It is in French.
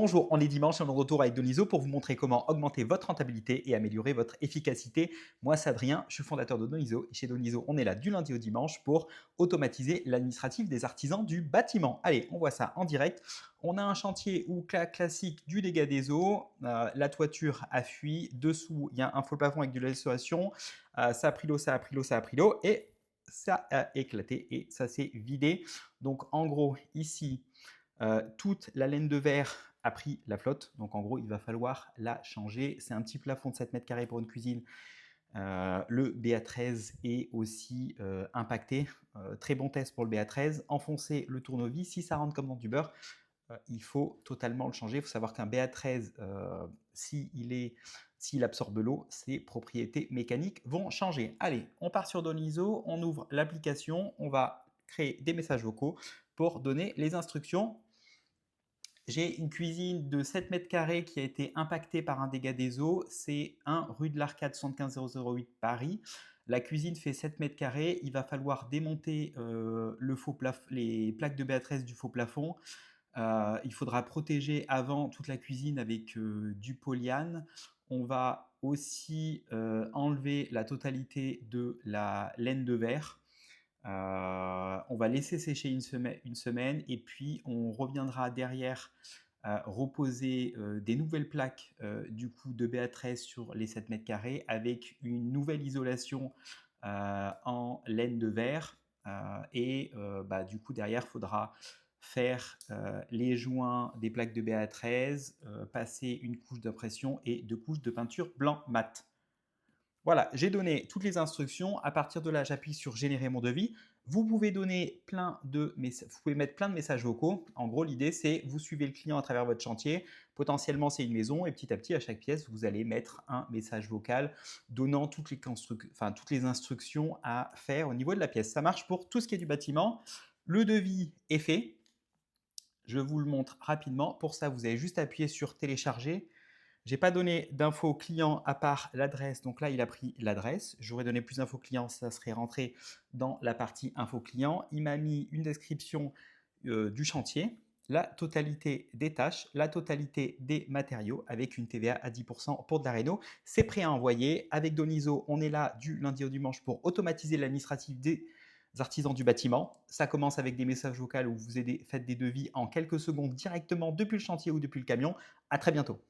Bonjour, on est dimanche et on est de retour avec Donizo pour vous montrer comment augmenter votre rentabilité et améliorer votre efficacité. Moi, c'est Adrien, je suis fondateur de Donizo et chez Donizo, on est là du lundi au dimanche pour automatiser l'administratif des artisans du bâtiment. Allez, on voit ça en direct. On a un chantier où classique du dégât des eaux, la toiture a fui, dessous il y a un faux plafond avec de l'isolation, ça a pris l'eau, ça a pris l'eau, ça a pris l'eau et ça a éclaté et ça s'est vidé. Donc en gros, ici, toute la laine de verre a pris la flotte, donc en gros, il va falloir la changer. C'est un petit plafond de 7 mètres carrés pour une cuisine. Le BA13 est aussi impacté. Très bon test pour le BA13. Enfoncez le tournevis. Si ça rentre comme dans du beurre, il faut totalement le changer. Il faut savoir qu'un BA13, s'il absorbe l'eau, ses propriétés mécaniques vont changer. Allez, on part sur Donizo, on ouvre l'application, on va créer des messages vocaux pour donner les instructions. J'ai une cuisine de 7 mètres carrés qui a été impactée par un dégât des eaux. C'est 1 rue de l'Arcade 75008 Paris. La cuisine fait 7 mètres carrés. Il va falloir démonter les plaques de BA13 du faux plafond. Il faudra protéger avant toute la cuisine avec du polyane. On va aussi enlever la totalité de la laine de verre. On va laisser sécher une semaine et puis on reviendra derrière reposer des nouvelles plaques du coup de BA13 sur les 7 mètres carrés avec une nouvelle isolation en laine de verre du coup derrière il faudra faire les joints des plaques de BA13, passer une couche d'impression et 2 couches de peinture blanc mat. Voilà, j'ai donné toutes les instructions. À partir de là, j'appuie sur générer mon devis. Vous pouvez donner vous pouvez mettre plein de messages vocaux. En gros, l'idée, c'est vous suivez le client à travers votre chantier. Potentiellement, c'est une maison et petit à petit, à chaque pièce, vous allez mettre un message vocal donnant toutes les instructions à faire au niveau de la pièce. Ça marche pour tout ce qui est du bâtiment. Le devis est fait. Je vous le montre rapidement. Pour ça, vous avez juste appuyé sur télécharger. Je n'ai pas donné d'infos client à part l'adresse. Donc là, il a pris l'adresse. J'aurais donné plus d'infos client, ça serait rentré dans la partie info client. Il m'a mis une description du chantier, la totalité des tâches, la totalité des matériaux avec une TVA à 10% pour de la réno. C'est prêt à envoyer. Avec Donizo, on est là du lundi au dimanche pour automatiser l'administratif des artisans du bâtiment. Ça commence avec des messages vocaux où vous faites des devis en quelques secondes directement depuis le chantier ou depuis le camion. À très bientôt.